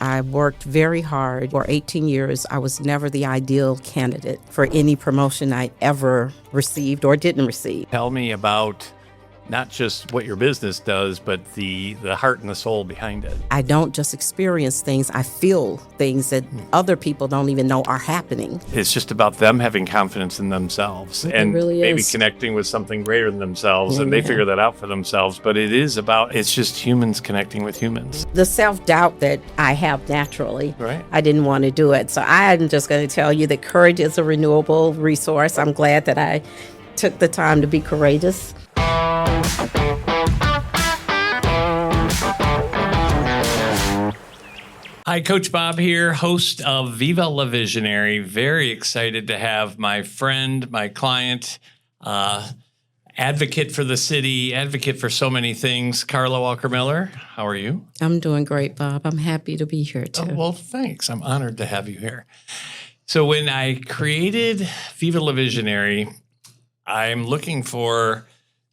I worked very hard. For 18 years, I was never the ideal candidate for any promotion I ever received or didn't receive. Tell me about not just what your business does, but the heart and the soul behind it. I don't just experience things, I feel things that other people don't even know are happening. It's just about them having confidence in themselves and really maybe is. connecting with something greater than themselves, and they figure that out for themselves. But it's just humans connecting with humans. The self-doubt that I have naturally, Right. I didn't want to do it. So I'm just going to tell you that courage is a renewable resource. I'm glad that I took the time to be courageous. Hi, Coach Bob here, host of Viva La Visionary. Very excited to have my friend, my client, advocate for the city, advocate for so many things, Carla Walker-Miller. How are you? I'm doing great, Bob. I'm happy to be here, too. Oh, well, thanks. I'm honored to have you here. So when I created Viva La Visionary, I'm looking for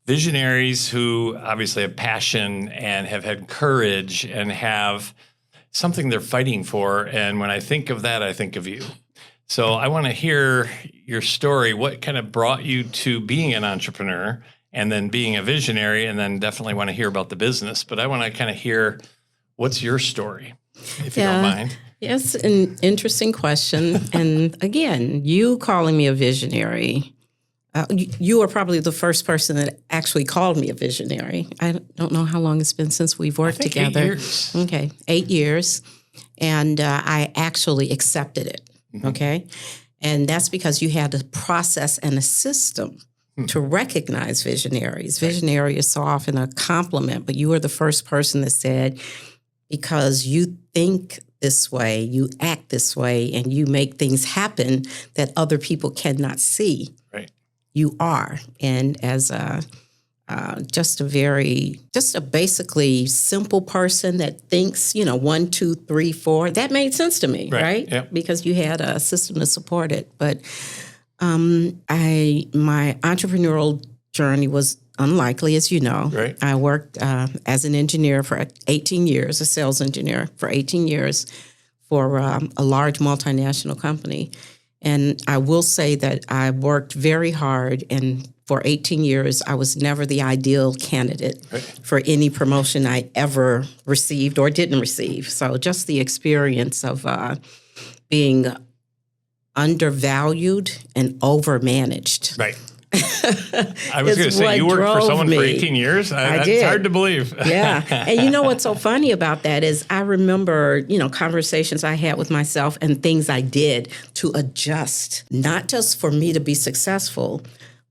visionaries who obviously have passion and have had courage and have something they're fighting for. And when I think of that, I think of you. So I want to hear your story. What kind of brought you to being an entrepreneur and then being a visionary, and then definitely want to hear about the business. But I want to kind of hear, what's your story, if you don't mind? Yes, an interesting question. And again, you calling me a visionary, you are probably the first person that actually called me a visionary. I don't know how long it's been since we've worked together. 8 years. Okay, 8 years. And I actually accepted it, okay? And that's because you had a process and a system to recognize visionaries. Visionary is so often a compliment, but you were the first person that said, because you think this way, you act this way, and you make things happen that other people cannot see. Right. You are. And as just a basically simple person that thinks, 1, 2, 3, 4, that made sense to me, right? Yep. Because you had a system to support it. But my entrepreneurial journey was unlikely, as you know. Right. I worked as an engineer for 18 years, a sales engineer for 18 years for a large multinational company. And I will say that I worked very hard, and for 18 years, I was never the ideal candidate for any promotion I ever received or didn't receive. So just the experience of being undervalued and overmanaged. Right. I was going to say, you worked for someone for 18 years? I did. It's hard to believe. Yeah. And you know what's so funny about that is I remember, conversations I had with myself and things I did to adjust, not just for me to be successful,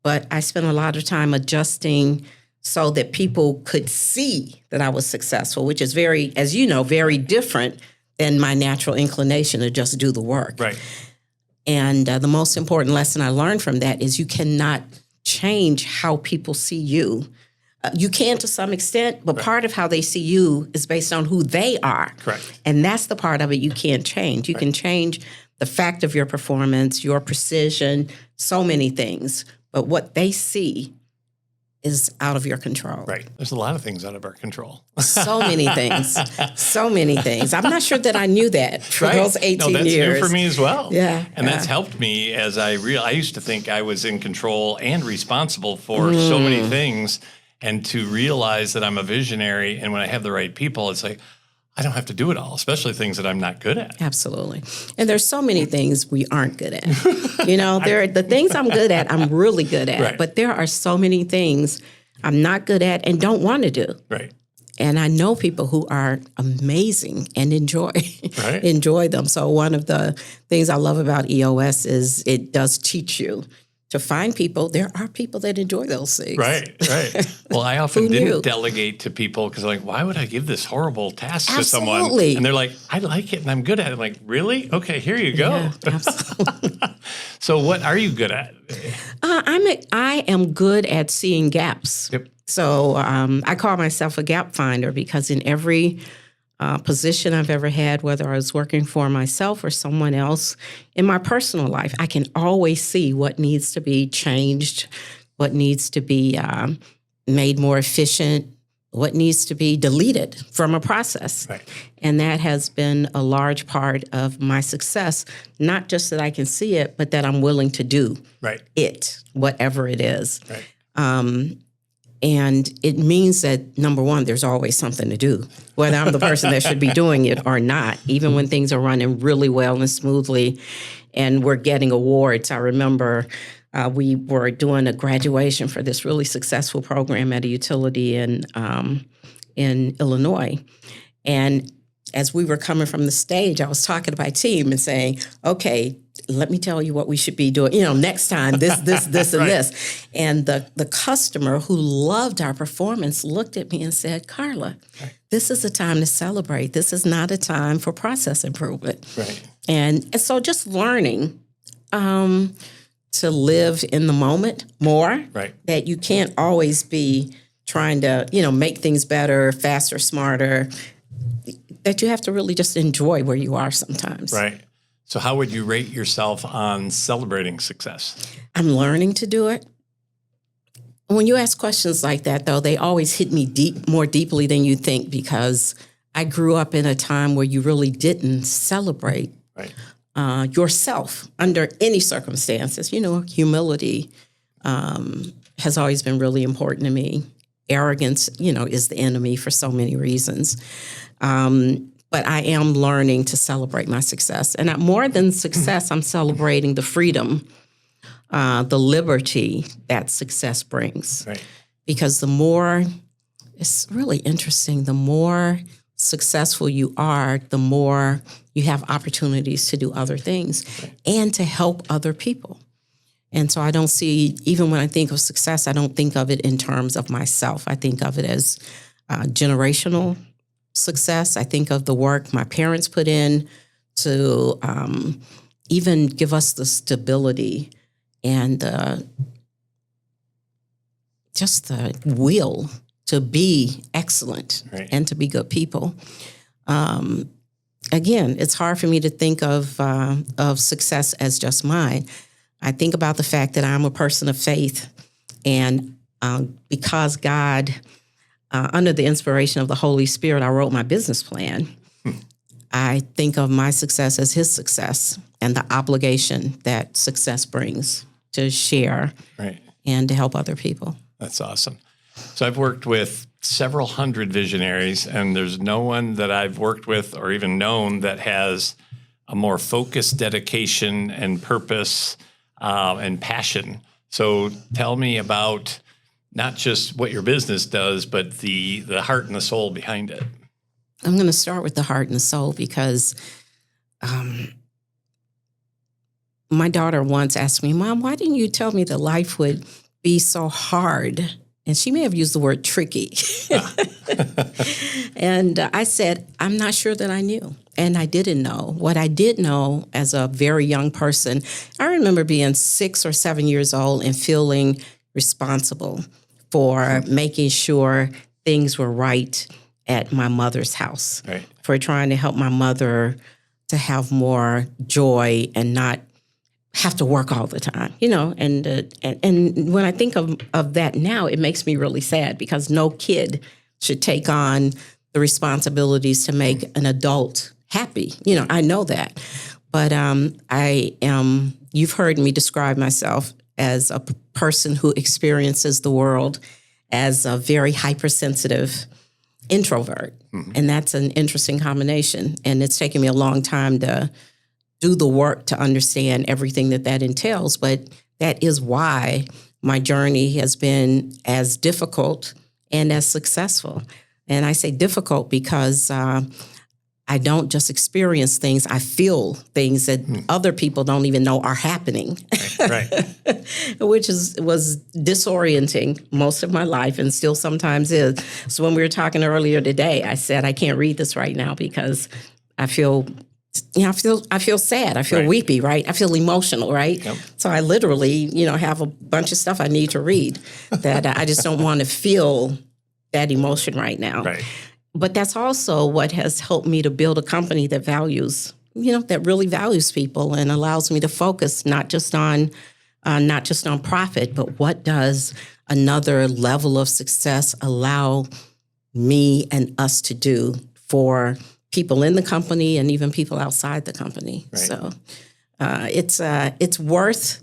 but I spent a lot of time adjusting so that people could see that I was successful, which is very, as you know, very different than my natural inclination to just do the work. Right. And the most important lesson I learned from that is you cannot change how people see you. You can to some extent, but part of how they see you is based on who they are. Correct. And that's the part of it you can't change. You can change the fact of your performance, your precision, so many things. But what they see is out of your control. Right. There's a lot of things out of our control. So many things. So many things. I'm not sure that I knew that for those 18 that's years. new for me as well. Yeah. And that's helped me as I used to think I was in control and responsible for so many things, and to realize that I'm a visionary, and when I have the right people, it's like, I don't have to do it all, especially things that I'm not good at. Absolutely. And there's so many things we aren't good at. There are the things I'm good at, I'm really good at. Right. But there are so many things I'm not good at and don't want to do. Right. And I know people who are amazing and enjoy them. So one of the things I love about EOS is it does teach you to find people. There are people that enjoy those things. Right. Well, I often didn't delegate to people because I'm like, why would I give this horrible task to someone? And they're like, I like it and I'm good at it. I'm like, really? Okay, here you go. Yeah, absolutely. So what are you good at? I am good at seeing gaps. Yep. So I call myself a gap finder because in every position I've ever had, whether I was working for myself or someone else, in my personal life, I can always see what needs to be changed, what needs to be made more efficient, what needs to be deleted from a process. Right. And that has been a large part of my success, not just that I can see it, but that I'm willing to do Right. it, whatever it is. Right. And it means that, number one, there's always something to do, whether I'm the person that should be doing it or not, even when things are running really well and smoothly and we're getting awards. I remember we were doing a graduation for this really successful program at a utility in Illinois. And as we were coming from the stage, I was talking to my team and saying, okay, let me tell you what we should be doing, next time, this, and Right. this. And the customer who loved our performance looked at me and said, Carla, this is a time to celebrate. This is not a time for process improvement. Right. And so just learning to live in the moment more, Right. that you can't always be trying to, make things better, faster, smarter, that you have to really just enjoy where you are sometimes. Right. So how would you rate yourself on celebrating success? I'm learning to do it. When you ask questions like that, though, they always hit me more deeply than you think, because I grew up in a time where you really didn't celebrate Right. Yourself under any circumstances. Humility has always been really important to me. Arrogance, is the enemy for so many reasons. But I am learning to celebrate my success. And more than success, I'm celebrating the freedom, the liberty that success brings. Right. Because it's really interesting, the more successful you are, the more you have opportunities to do other things and to help other people. And so I don't see, even when I think of success, I don't think of it in terms of myself. I think of it as generational success. I think of the work my parents put in to even give us the stability and just the will to be excellent Right. and to be good people. Again, it's hard for me to think of success as just mine. I think about the fact that I'm a person of faith, and because God, under the inspiration of the Holy Spirit, I wrote my business plan. I think of my success as His success and the obligation that success brings to share Right. and to help other people. That's awesome. So I've worked with several hundred visionaries, and there's no one that I've worked with or even known that has a more focused dedication and purpose and passion. So tell me about not just what your business does, but the heart and the soul behind it. I'm going to start with the heart and the soul because my daughter once asked me, Mom, why didn't you tell me that life would be so hard? And she may have used the word tricky. And I said, I'm not sure that I knew. And I didn't know. What I did know as a very young person, I remember being 6 or 7 years old and feeling responsible for making sure things were right at my mother's house, Right. for trying to help my mother to have more joy and not have to work all the time, and when I think of that now, it makes me really sad because no kid should take on the responsibilities to make an adult happy. I know that, but you've heard me describe myself as a person who experiences the world as a very hypersensitive introvert. Mm-hmm. And that's an interesting combination. And it's taken me a long time to do the work to understand everything that entails. But that is why my journey has been as difficult and as successful. And I say difficult because I don't just experience things, I feel things that other people don't even know are happening. Right. Which was disorienting most of my life and still sometimes is. So when we were talking earlier today, I said, I can't read this right now because I feel sad. I feel weepy, right? I feel emotional, right? Yep. So I literally, have a bunch of stuff I need to read that I just don't want to feel that emotion right now. Right. But that's also what has helped me to build a company that values, that really values people and allows me to focus not just on profit, but what does another level of success allow me and us to do for people in the company and even people outside the company. Right. So it's worth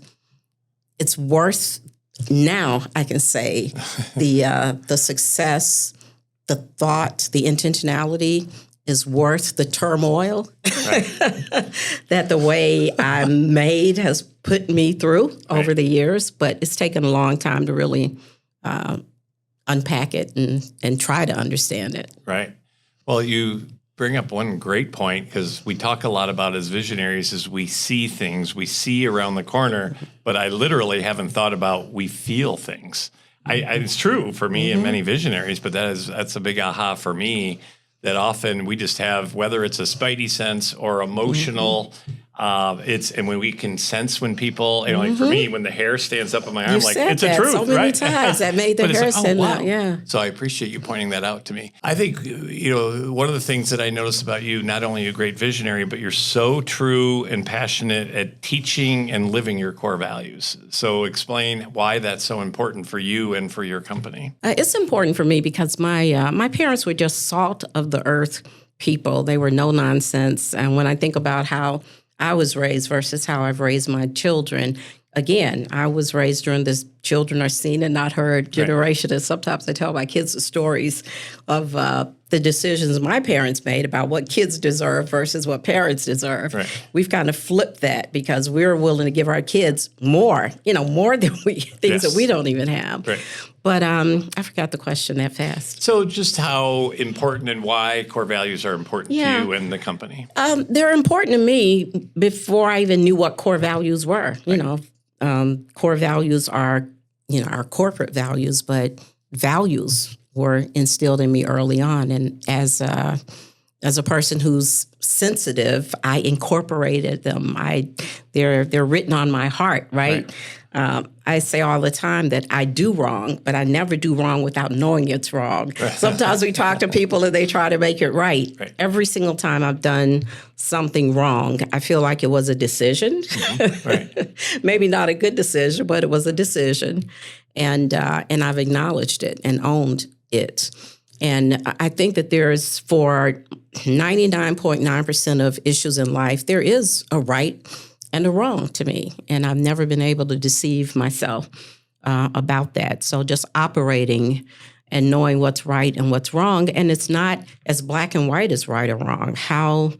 now, I can say, the success, the thought, the intentionality is worth the turmoil that the way I'm made has put me through over the years. But it's taken a long time to really unpack it and try to understand it. Right. Well, you bring up one great point, because we talk a lot about as visionaries is we see things, we see around the corner, but I literally haven't thought about we feel things. It's true for me and many visionaries, but that's a big aha for me, that often we just have, whether it's a spidey sense or emotional, and when we can sense when people, like for me, when the hair stands up on my arm, like it's a truth, so many right? times that made the hair stand up. Yeah. So I appreciate you pointing that out to me. I think, one of the things that I noticed about you, not only a great visionary, but you're so true and passionate at teaching and living your core values. So explain why that's so important for you and for your company. It's important for me because my parents were just salt of the earth people. They were no nonsense. And when I think about how I was raised versus how I've raised my children, again, I was raised during this children are seen and not heard generation. And sometimes I tell my kids the stories of the decisions my parents made about what kids deserve versus what parents deserve. Right. We've kind of flipped that because we're willing to give our kids more, more than things that we don't even have. Right. But I forgot the question that fast. So just how important and why core values are important to you and the company. They're important to me before I even knew what core values were. Core values are, our corporate values, but values were instilled in me early on. And as a person who's sensitive, I incorporated them. They're written on my heart, right? I say all the time that I do wrong, but I never do wrong without knowing it's wrong. Sometimes we talk to people and they try to make it right. Every single time I've done something wrong, I feel like it was a decision. Maybe not a good decision, but it was a decision. And I've acknowledged it and owned it. And I think that there's, for 99.9% of issues in life, there is a right and a wrong to me. And I've never been able to deceive myself about that. So just operating and knowing what's right and what's wrong. And it's not as black and white as right or wrong. How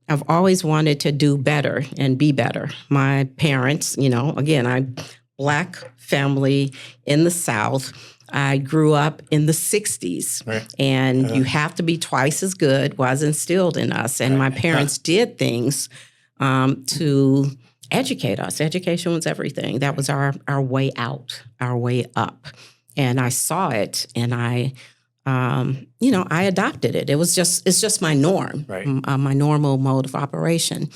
I've always wanted to do better and be better. My parents, again, I'm Black family in the South. I grew up in the 60s, and you have to be twice as good was instilled in us. And my parents did things to educate us. Education was everything. That was our way out, our way up. And I saw it, and I adopted it. It's just my norm, my normal mode of operation.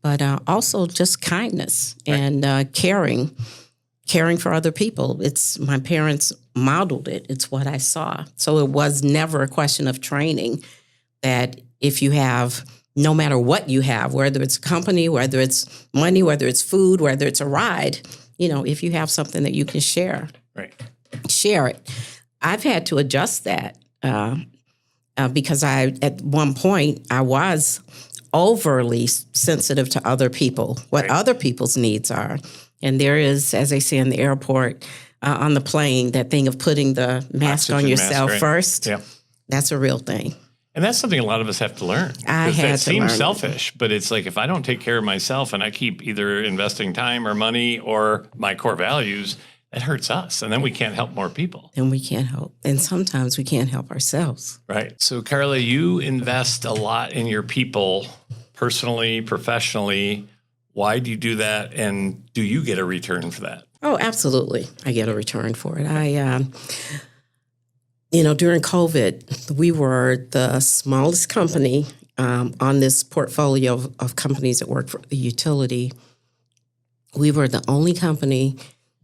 But also just kindness and caring for other people. It's my parents modeled it. It's what I saw. So it was never a question of training that if you have, no matter what you have, whether it's a company, whether it's money, whether it's food, whether it's a ride, if you have something that you can share, share it. I've had to adjust that because at one point I was overly sensitive to other people, what other people's needs are. And there is, as they say in the airport, on the plane, that thing of putting the mask on yourself first. Yeah. That's a real thing. And that's something a lot of us have to learn. That seems selfish, but it's like if I don't take care of myself and I keep either investing time or money or my core values, it hurts us. And then we can't help more people. And we can't help. And sometimes we can't help ourselves. Right. So, Carla, you invest a lot in your people personally, professionally. Why do you do that? And do you get a return for that? Oh, absolutely. I get a return for it. During COVID, we were the smallest company on this portfolio of companies that work for the utility. We were the only company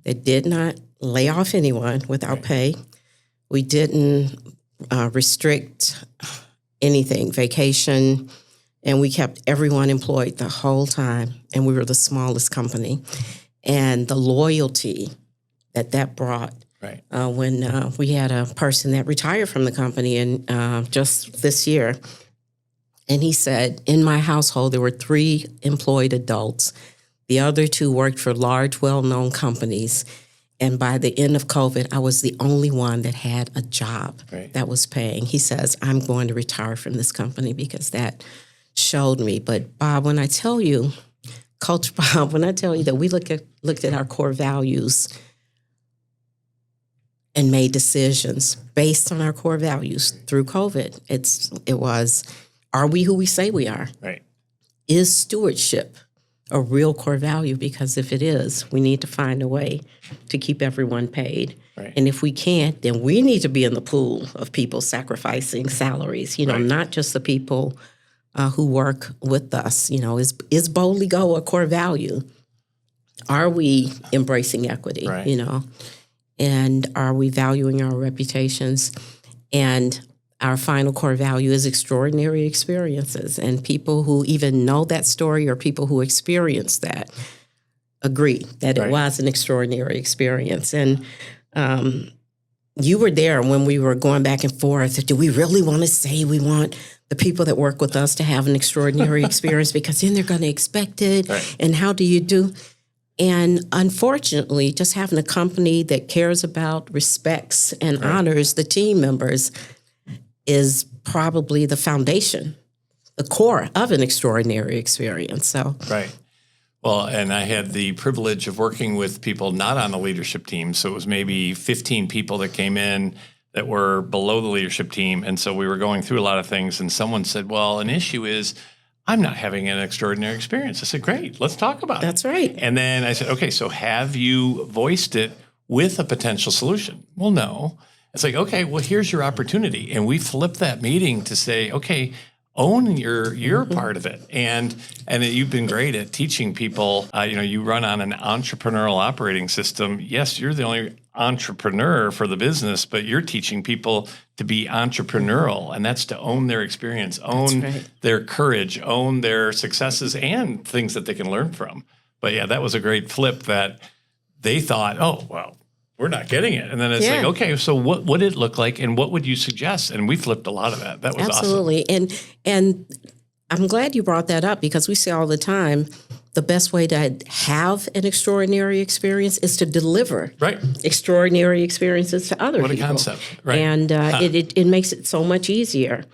that did not lay off anyone without pay. We didn't restrict anything, vacation, and we kept everyone employed the whole time. And we were the smallest company. And the loyalty that brought Right. when we had a person that retired from the company and just this year. And he said, in my household, there were 3 employed adults. The other 2 worked for large, well-known companies. And by the end of COVID, I was the only one that had a job that was paying. He says, I'm going to retire from this company because that showed me. But Bob, when I tell you, Coach Bob, when I tell you that we looked at our core values and made decisions based on our core values through COVID, it was, are we who we say we are? Right. Is stewardship a real core value? Because if it is, we need to find a way to keep everyone paid. Right. And if we can't, then we need to be in the pool of people sacrificing salaries, not just the people who work with us. Is boldly go a core value? Are we embracing equity, Right. And are we valuing our reputations? And our final core value is extraordinary experiences. And people who even know that story or people who experience that agree that it was an extraordinary experience. And you were there when we were going back and forth. Do we really want to say we want the people that work with us to have an extraordinary experience because then they're going to expect it? Right. And how do you do? And unfortunately, just having a company that cares about, respects, and honors the team members is probably the foundation, the core of an extraordinary experience. So, Right. Well, and I had the privilege of working with people not on the leadership team. So it was maybe 15 people that came in that were below the leadership team. And so we were going through a lot of things. And someone said, well, an issue is I'm not having an extraordinary experience. I said, great, let's talk about it. That's right. And then I said, okay, so have you voiced it with a potential solution? Well, no. It's like, okay, well, here's your opportunity. And we flipped that meeting to say, okay, own your part of it. And you've been great at teaching people. You run on an entrepreneurial operating system. Yes, you're the only entrepreneur for the business, but you're teaching people to be entrepreneurial, and that's to own their experience, own their courage, own their successes and things that they can learn from. But yeah, that was a great flip that they thought, oh, well, we're not getting it. And then it's like, okay, so what would it look like and what would you suggest? And we flipped a lot of that. That was absolutely awesome. And I'm glad you brought that up because we say all the time, the best way to have an extraordinary experience is to deliver extraordinary experiences to other people. What a concept. Right. And it makes it so much easier.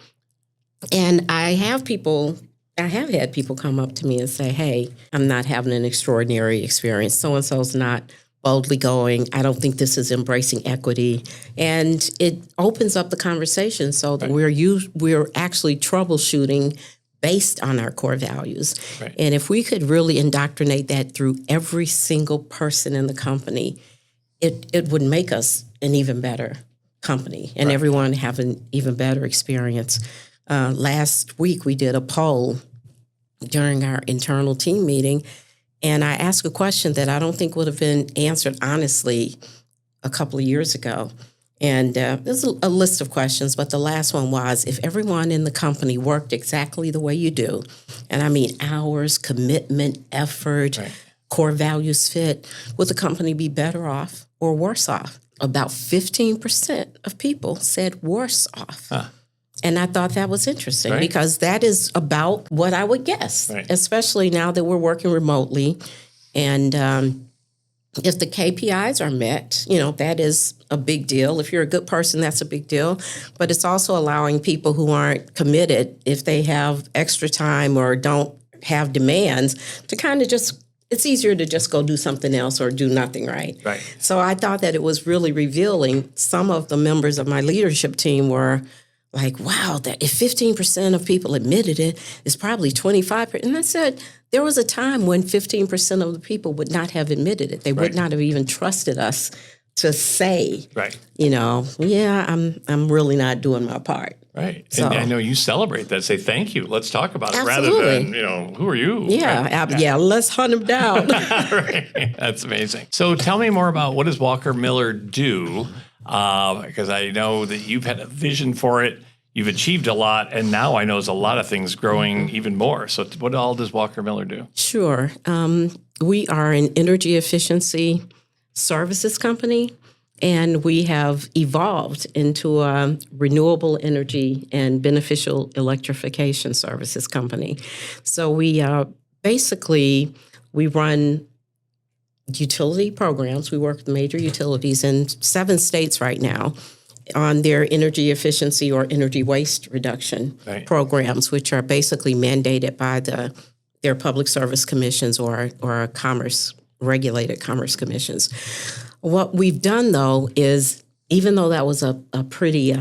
And I have had people come up to me and say, hey, I'm not having an extraordinary experience. So-and-so's not boldly going, I don't think this is embracing equity. And it opens up the conversation so that we're actually troubleshooting based on our core values. Right. And if we could really indoctrinate that through every single person in the company, it would make us an even better company and everyone have an even better experience. Last week, we did a poll during our internal team meeting, and I asked a question that I don't think would have been answered honestly a couple of years ago. And there's a list of questions, but the last one was, if everyone in the company worked exactly the way you do, and I mean hours, commitment, effort, core values fit, would the company be better off or worse off? About 15% of people said worse off. Huh. And I thought that was interesting because that is about what I would guess, especially now that we're working remotely. And if the KPIs are met, that is a big deal. If you're a good person, that's a big deal. But it's also allowing people who aren't committed, if they have extra time or don't have demands, to kind of it's easier to just go do something else or do nothing, right? So I thought that it was really revealing. Some of the members of my leadership team were like, wow, that if 15% of people admitted it, it's probably 25%. And I said, there was a time when 15% of the people would not have admitted it. They would not have even trusted us to say, I'm really not doing my part. Right. So, and I know you celebrate that. Say, thank you. Let's talk about it absolutely. Rather than, who are you? Yeah, let's hunt them down. That's amazing. So tell me more about what does Walker-Miller do? Because I know that you've had a vision for it. You've achieved a lot, and now I know there's a lot of things growing even more. So what all does Walker-Miller do? Sure. We are an energy efficiency services company. And we have evolved into a renewable energy and beneficial electrification services company. So we basically, we run utility programs. We work with major utilities in 7 states right now on their energy efficiency or energy waste reduction programs, which are basically mandated by their public service commissions or regulated commerce commissions. What we've done, though, is even though that was a pretty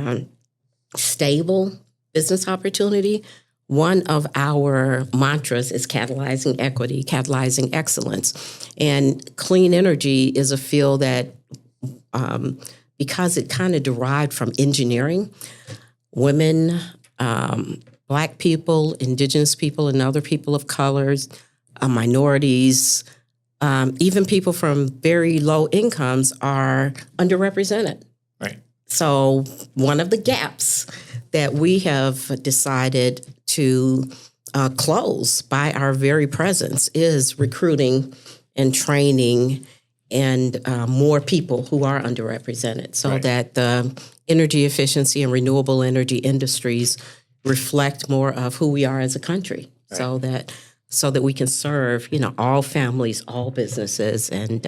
stable business opportunity, one of our mantras is catalyzing equity, catalyzing excellence. And clean energy is a field that, because it kind of derived from engineering, women, Black people, Indigenous people, and other people of colors, minorities, even people from very low incomes are underrepresented. Right. So one of the gaps that we have decided to close by our very presence is recruiting and training and more people who are underrepresented so that the energy efficiency and renewable energy industries reflect more of who we are as a country so that we can serve, all families, all businesses, and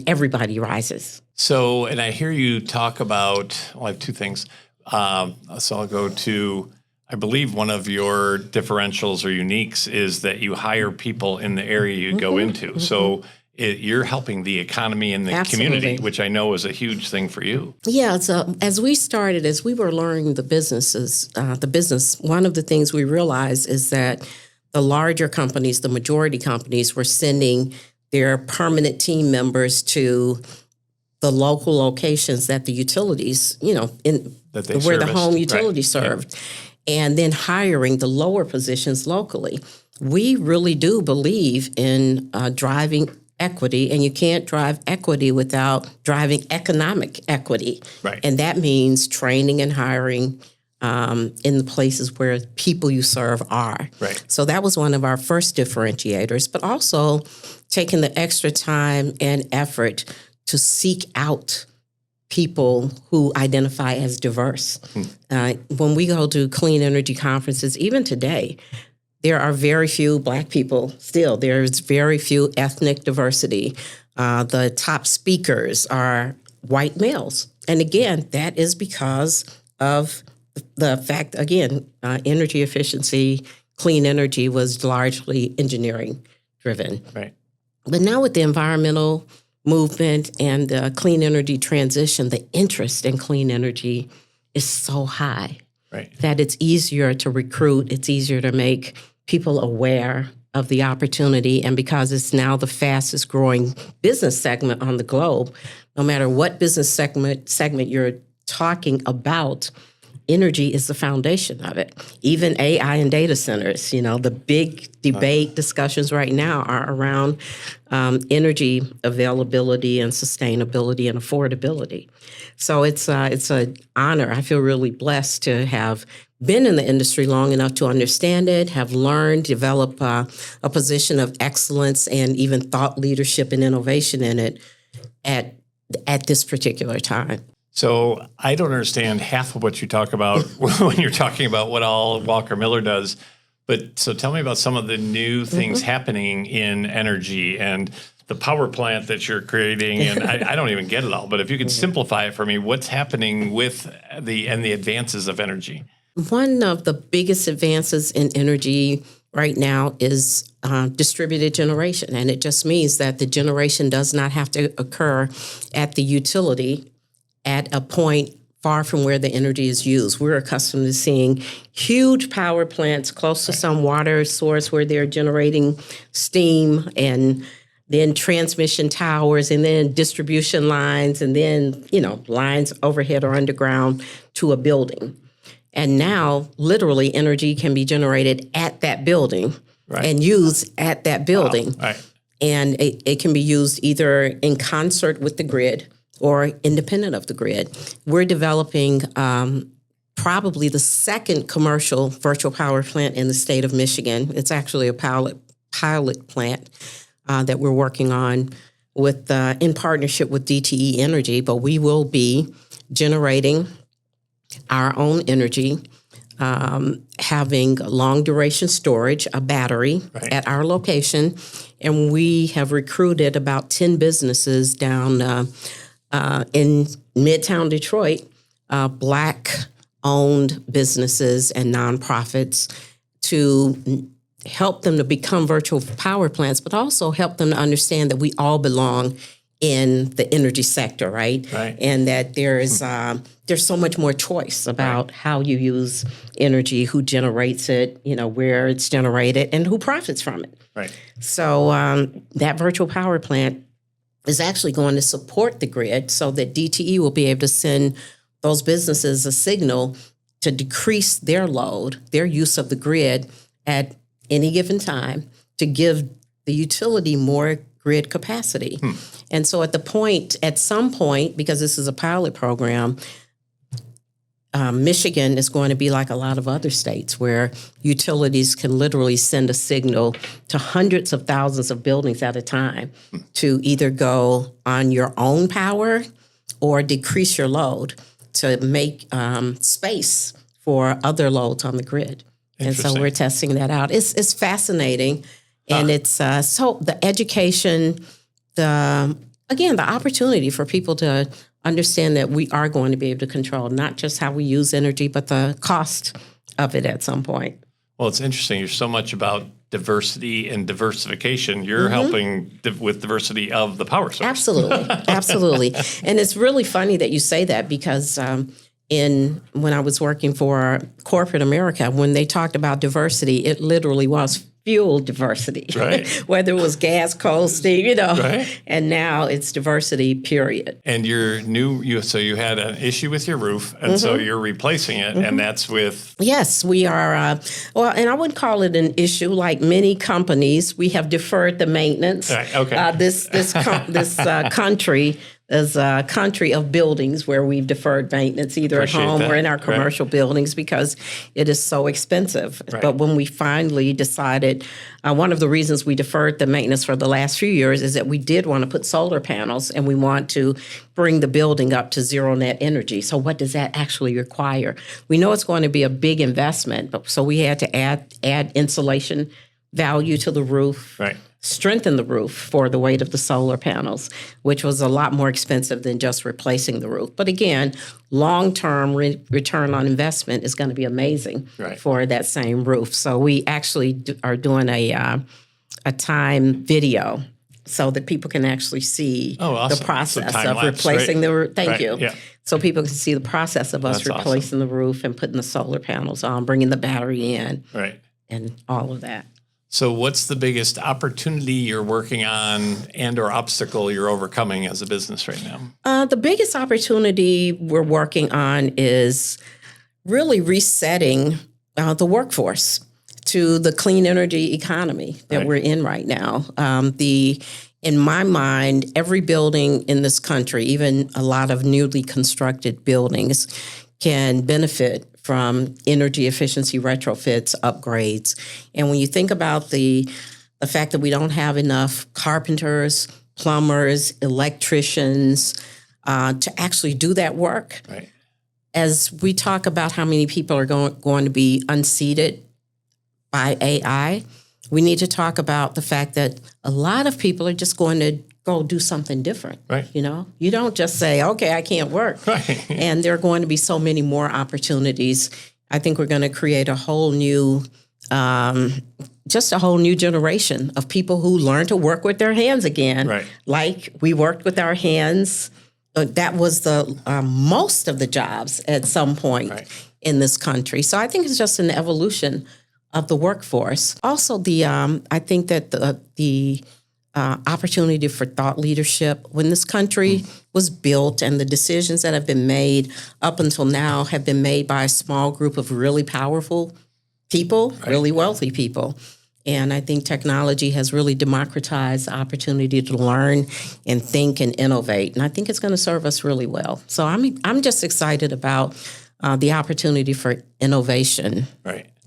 everybody rises. So, and I hear you talk about, I have 2 things. So I'll go to, I believe one of your differentials or uniques is that you hire people in the area you go into. So you're helping the economy and the community, which I know is a huge thing for you. Yeah. So as we were learning the business, one of the things we realized is that the larger companies, the majority companies, were sending their permanent team members to the local locations that the utilities, where the home utility served, and then hiring the lower positions locally. We really do believe in driving equity, and you can't drive equity without driving economic equity. Right. And that means training and hiring in the places where people you serve are. Right. So that was one of our first differentiators, but also taking the extra time and effort to seek out people who identify as diverse. When we go to clean energy conferences, even today, there are very few Black people still. There's very few ethnic diversity. The top speakers are white males. And again, that is because of the fact, energy efficiency, clean energy was largely engineering driven. Right. But now with the environmental movement and the clean energy transition, the interest in clean energy is so high that it's easier to recruit, it's easier to make people aware of the opportunity. And because it's now the fastest growing business segment on the globe, no matter what business segment you're talking about, energy is the foundation of it. Even AI and data centers, the big debate discussions right now are around energy availability and sustainability and affordability. So it's an honor. I feel really blessed to have been in the industry long enough to understand it, have learned, develop a position of excellence and even thought leadership and innovation in it at this particular time. So I don't understand half of what you talk about when you're talking about what all Walker-Miller does. But so tell me about some of the new things happening in energy and the power plant that you're creating. And I don't even get it all. But if you could simplify it for me, what's happening with the advances of energy? One of the biggest advances in energy right now is distributed generation. And it just means that the generation does not have to occur at the utility at a point far from where the energy is used. We're accustomed to seeing huge power plants close to some water source where they're generating steam, and then transmission towers, and then distribution lines, and then, lines overhead or underground to a building. And now, literally, energy can be generated at that building and used at that building. Wow. Right. And it can be used either in concert with the grid or independent of the grid. We're developing probably the second commercial virtual power plant in the state of Michigan. It's actually a pilot plant that we're working on with in partnership with DTE Energy, but we will be generating our own energy, having long duration storage, a battery at our location. And we have recruited about 10 businesses down in midtown Detroit, Black-owned businesses and nonprofits, to help them to become virtual power plants, but also help them to understand that we all belong in the energy sector, right? And that there's so much more choice about how you use energy, who generates it, where it's generated, and who profits from it. So that virtual power plant is actually going to support the grid so that DTE will be able to send those businesses a signal to decrease their load, their use of the grid at any given time, to give the utility more grid capacity. And so at some point, because this is a pilot program, Michigan is going to be like a lot of other states where utilities can literally send a signal to hundreds of thousands of buildings at a time to either go on your own power or decrease your load to make space for other loads on the grid. And so we're testing that out. It's fascinating. And it's so the education, the opportunity for people to understand that we are going to be able to control not just how we use energy, but the cost of it at some point. Well, it's interesting. You're so much about diversity and diversification. You're helping with diversity of the power source. Absolutely. And it's really funny that you say that, because when I was working for corporate America, when they talked about diversity, it literally was fuel diversity, whether it was gas, coal, steam, and now it's diversity, period. And so you had an issue with your roof, and so you're replacing it, and that's with... Yes, we are, and I wouldn't call it an issue. Like many companies, we have deferred the maintenance. This country is a country of buildings where we've deferred maintenance, either at home or in our commercial buildings, because it is so expensive. But when we finally decided, one of the reasons we deferred the maintenance for the last few years is that we did want to put solar panels, and we want to bring the building up to zero net energy. So what does that actually require? We know it's going to be a big investment, so we had to add insulation value to the roof. Strengthen the roof for the weight of the solar panels, which was a lot more expensive than just replacing the roof. But again, long-term return on investment is going to be amazing for that same roof. So we actually are doing a time video so that people can actually see the process of replacing the roof. Thank you. So people can see the process of us replacing the roof and putting the solar panels on, bringing the battery in, and all of that. So what's the biggest opportunity you're working on and or obstacle you're overcoming as a business right now? The biggest opportunity we're working on is really resetting the workforce to the clean energy economy that we're in right now. In my mind, every building in this country, even a lot of newly constructed buildings, can benefit from energy efficiency retrofits, upgrades. And when you think about the fact that we don't have enough carpenters, plumbers, electricians to actually do that work, as we talk about how many people are going to be unseated by AI, we need to talk about the fact that a lot of people are just going to go do something different. You don't just say, okay, I can't work. And there are going to be so many more opportunities. I think we're going to create a whole new, just a whole new generation of people who learn to work with their hands again. Like we worked with our hands. That was the most of the jobs at some point in this country. So I think it's just an evolution of the workforce. Also, I think that the opportunity for thought leadership. When this country was built and the decisions that have been made up until now have been made by a small group of really powerful people, really wealthy people. And I think technology has really democratized the opportunity to learn and think and innovate. And I think it's going to serve us really well. So I'm just excited about the opportunity for innovation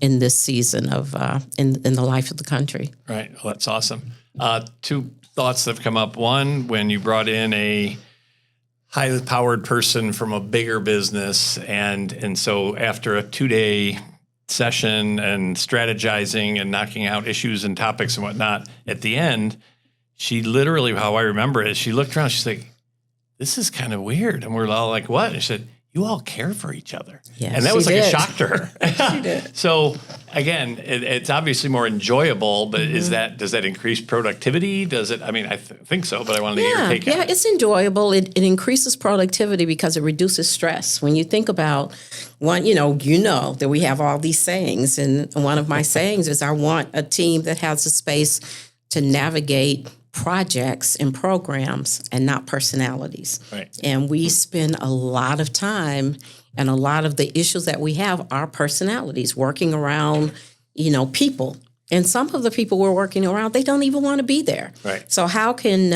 in this season of in the life of the country. Right. Well, that's awesome. Two thoughts that have come up. One, when you brought in a highly powered person from a bigger business, and so after a 2-day session and strategizing and knocking out issues and topics and whatnot, at the end, she literally, how I remember it, she looked around, she's like, "This is kind of weird." And we're all like, "What?" And she said, "You all care for each other." Yeah, and that was like did. a shock to her. She did. So again, it's obviously more enjoyable, but does that increase productivity? Does it? I mean, I think so, but I wanted to get your take on it. It's enjoyable. It increases productivity because it reduces stress. When you think about one, you know that we have all these sayings, and one of my sayings is I want a team that has a space to navigate projects and programs and not personalities. Right. And we spend a lot of time, and a lot of the issues that we have are personalities working around, people. And some of the people we're working around, they don't even want to be there. Right. So how can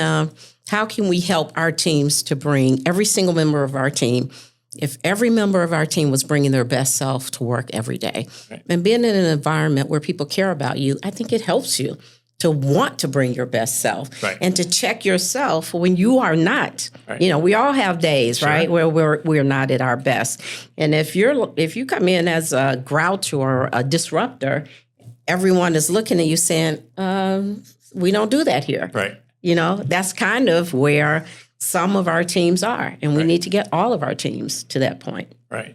we help our teams to bring every single member of our team? If every member of our team was bringing their best self to work every day, right, and being in an environment where people care about you, I think it helps you to want to bring your best self, right, and to check yourself when you are not. Right. We all have days, Sure, right, where we're not at our best. And if you come in as a grouch or a disruptor, everyone is looking at you saying, "We don't do that here." right. That's kind of where some of our teams are, and we Right. need to get all of our teams to that point. Right.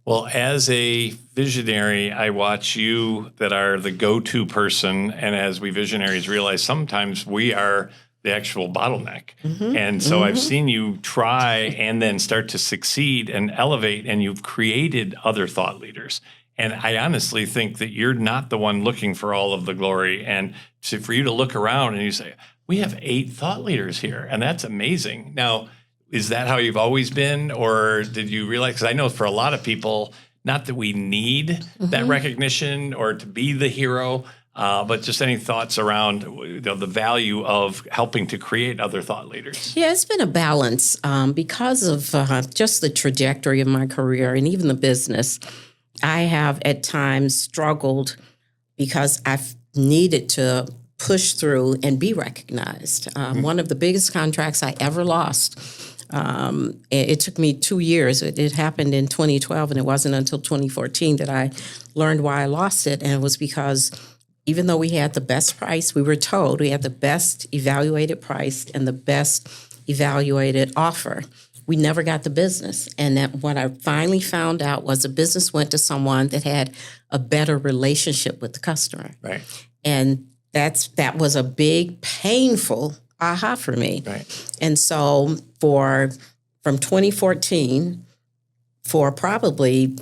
Well, as a visionary, I watch you that are the go-to person. And as we visionaries realize, sometimes we are the actual bottleneck. And so I've seen you try and then start to succeed and elevate, and you've created other thought leaders. And I honestly think that you're not the one looking for all of the glory. And so for you to look around and you say, "We have 8 thought leaders here," and that's amazing. Now, is that how you've always been, or did you realize? Because I know for a lot of people, not that we need that recognition or to be the hero, but just any thoughts around the value of helping to create other thought leaders? Yeah, it's been a balance because of just the trajectory of my career and even the business. I have at times struggled because I've needed to push through and be recognized. One of the biggest contracts I ever lost, it took me 2 years. It happened in 2012, and it wasn't until 2014 that I learned why I lost it. And it was because even though we had the best price, we were told we had the best evaluated price and the best evaluated offer, we never got the business. And that what I finally found out was the business went to someone that had a better relationship with the customer. Right. And that was a big, painful aha for me. Right. And so from 2014, for probably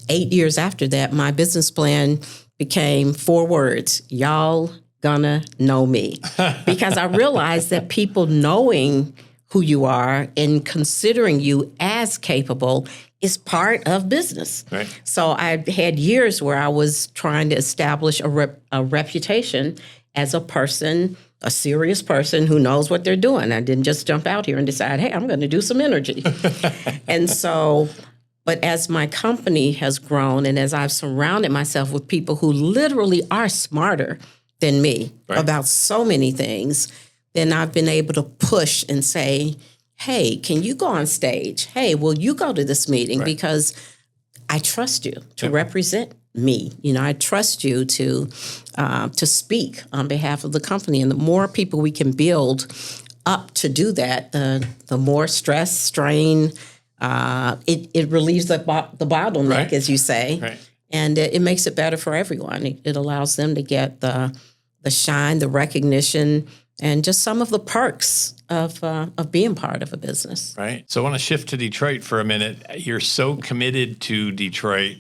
8 years after that, my business plan became 4 words: y'all gonna know me. Because I realized that people knowing who you are and considering you as capable is part of business. Right. So I had years where I was trying to establish a reputation as a person, a serious person who knows what they're doing. I didn't just jump out here and decide, hey, I'm going to do some energy. And so, but as my company has grown and as I've surrounded myself with people who literally are smarter than me about so many things, then I've been able to push and say, hey, can you go on stage? Hey, will you go to this meeting? Because I trust you to represent me. I trust you to speak on behalf of the company. And the more people we can build up to do that, the more stress, strain, it relieves the bottleneck, as you say. Right. And it makes it better for everyone. It allows them to get the shine, the recognition, and just some of the perks of being part of a business. Right. So I want to shift to Detroit for a minute. You're so committed to Detroit.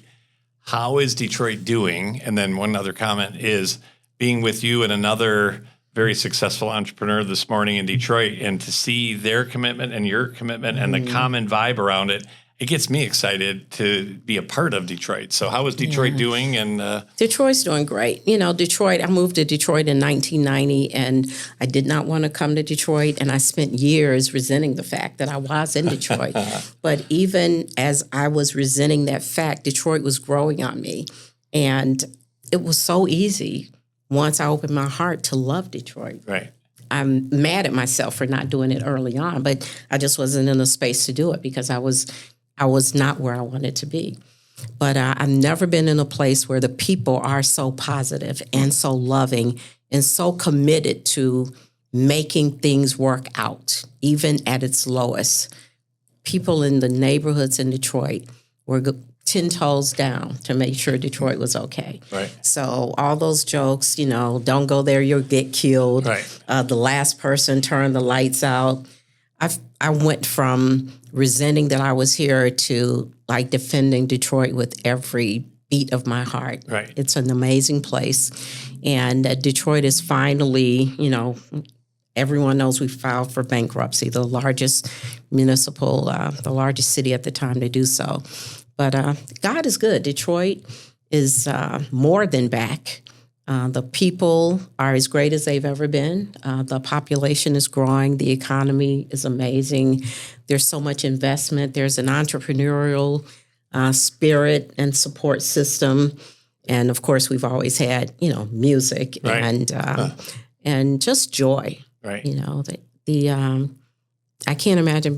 How is Detroit doing? And then one other comment is being with you and another very successful entrepreneur this morning in Detroit, and to see their commitment and your commitment and the common vibe around it. It gets me excited to be a part of Detroit. So how is Detroit doing? And Detroit's doing great. Detroit, I moved to Detroit in 1990, and I did not want to come to Detroit, and I spent years resenting the fact that I was in Detroit. But even as I was resenting that fact, Detroit was growing on me. And it was so easy once I opened my heart to love Detroit. Right. I'm mad at myself for not doing it early on, but I just wasn't in a space to do it because I was not where I wanted to be. But I've never been in a place where the people are so positive and so loving and so committed to making things work out, even at its lowest. People in the neighborhoods in Detroit were 10 toes down to make sure Detroit was okay. Right. So all those jokes, don't go there, you'll get killed. Right. The last person turned the lights out. I went from resenting that I was here to like defending Detroit with every beat of my heart. Right. It's an amazing place. And Detroit is finally, everyone knows we filed for bankruptcy, the largest municipal, the largest city at the time to do so. But God is good. Detroit is more than back. The people are as great as they've ever been. The population is growing. The economy is amazing. There's so much investment. There's an entrepreneurial spirit and support system. And of course, we've always had, music Right. and just joy. Right. I can't imagine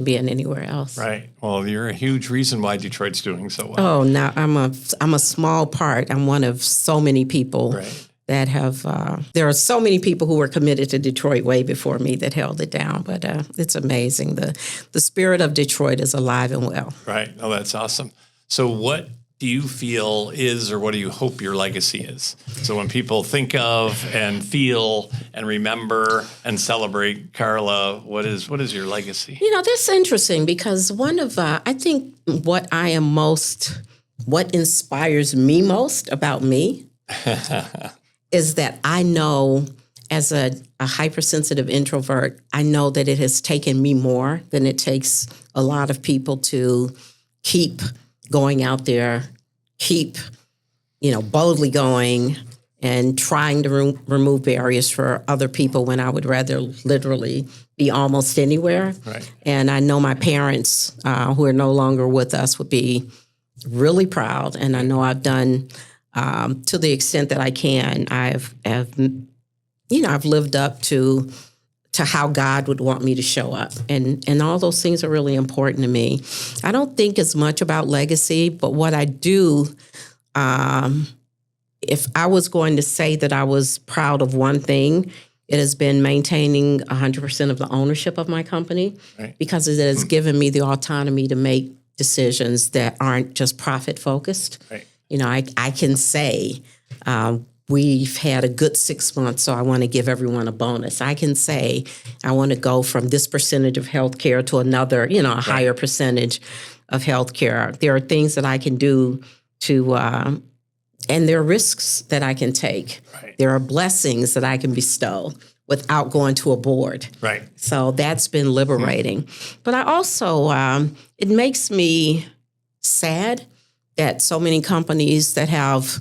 being anywhere else. Right. Well, you're a huge reason why Detroit's doing so well. Oh, now I'm a small part. I'm one of so many people Right. that have. There are so many people who were committed to Detroit way before me that held it down. But it's amazing. The spirit of Detroit is alive and well. Right. Oh, that's awesome. So what do you feel is, or what do you hope your legacy is? So when people think of and feel and remember and celebrate Carla, what is your legacy? That's interesting because one of, I think what inspires me most about me is that I know as a hypersensitive introvert, I know that it has taken me more than it takes a lot of people to keep going out there, keep, boldly going and trying to remove barriers for other people when I would rather literally be almost anywhere. Right. And I know my parents, who are no longer with us, would be really proud. And I know I've done, to the extent that I can, I've lived up to how God would want me to show up. And all those things are really important to me. I don't think as much about legacy, but what I do, if I was going to say that I was proud of one thing, it has been maintaining 100% of the ownership of my company. Right. Because it has given me the autonomy to make decisions that aren't just profit focused. Right. I can say, we've had a good 6 months, so I want to give everyone a bonus. I can say I want to go from this percentage of healthcare to another, a higher percentage of healthcare. There are things that I can do to, and there are risks that I can take. Right. There are blessings that I can bestow without going to a board. Right. So that's been liberating. But I also, it makes me sad that so many companies that have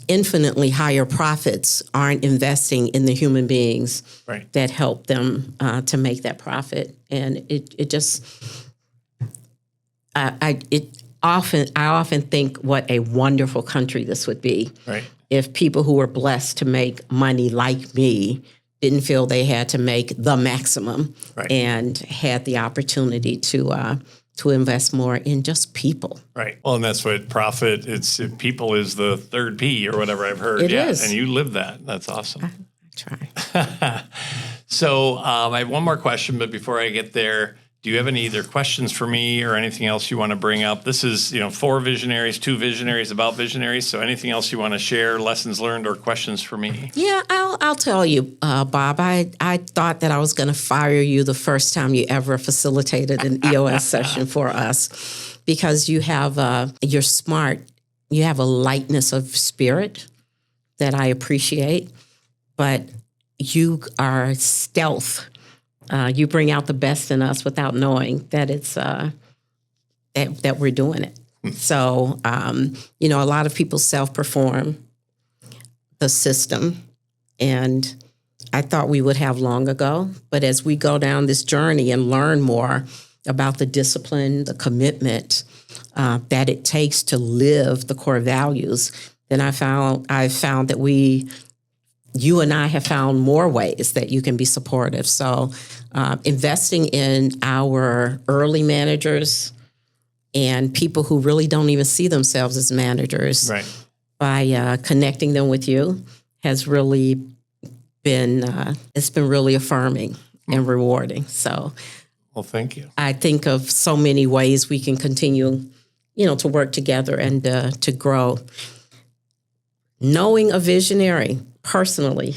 infinitely higher profits aren't investing in the human beings Right. that help them to make that profit. And I often think what a wonderful country this would be Right. if people who were blessed to make money like me didn't feel they had to make the maximum Right. and had the opportunity to invest more in just people. Right. Well, and that's what profit, people is the third P or whatever I've heard. It is. And you live that. That's awesome. I try. So I have one more question, but before I get there, do you have any either questions for me or anything else you want to bring up? This is, 4 visionaries, 2 visionaries about visionaries. So anything else you want to share, lessons learned or questions for me? Yeah, I'll tell you, Bob. I thought that I was going to fire you the first time you ever facilitated an EOS session for us because you're smart. You have a lightness of spirit that I appreciate, but you are stealth. You bring out the best in us without knowing that it's that we're doing it. So, a lot of people self-perform the system, and I thought we would have long ago. But as we go down this journey and learn more, about the discipline, the commitment that it takes to live the core values, then I've found that you and I have found more ways that you can be supportive. So investing in our early managers and people who really don't even see themselves as managers, Right. by connecting them with you has really been, it's been really affirming and rewarding. So Well, thank you. I think of so many ways we can continue, to work together and to grow. Knowing a visionary personally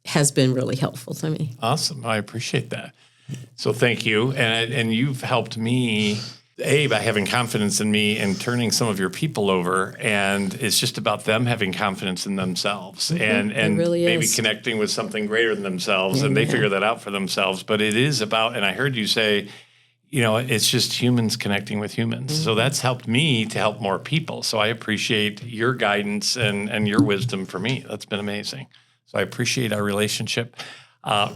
has been really helpful to me. Awesome. I appreciate that. So thank you. And you've helped me, by having confidence in me and turning some of your people over. And it's just about them having confidence in themselves and really maybe is. connecting with something greater than themselves. And they figure that out for themselves. But it is about, and I heard you say, it's just humans connecting with humans. So that's helped me to help more people. So I appreciate your guidance and your wisdom for me. That's been amazing. So I appreciate our relationship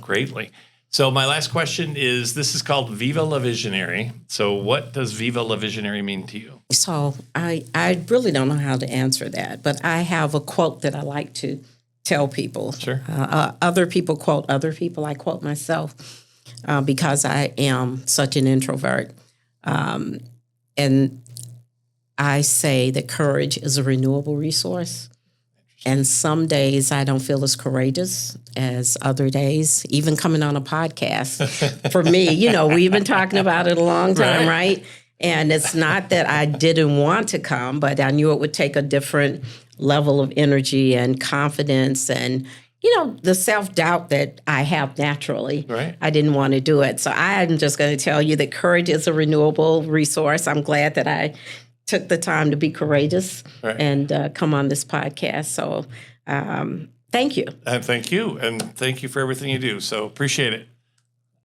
greatly. So my last question is, this is called Viva la Visionary. So what does Viva la Visionary mean to you? So I really don't know how to answer that, but I have a quote that I like to tell people. Sure. Other people quote other people. I quote myself because I am such an introvert. And I say that courage is a renewable resource. And some days I don't feel as courageous as other days, even coming on a podcast. For me, we've been talking about it a long time, right? And it's not that I didn't want to come, but I knew it would take a different level of energy and confidence and, the self-doubt that I have naturally. Right. I didn't want to do it. So I'm just going to tell you that courage is a renewable resource. I'm glad that I took the time to be courageous and come on this podcast. So thank you. And thank you. And thank you for everything you do. So appreciate it.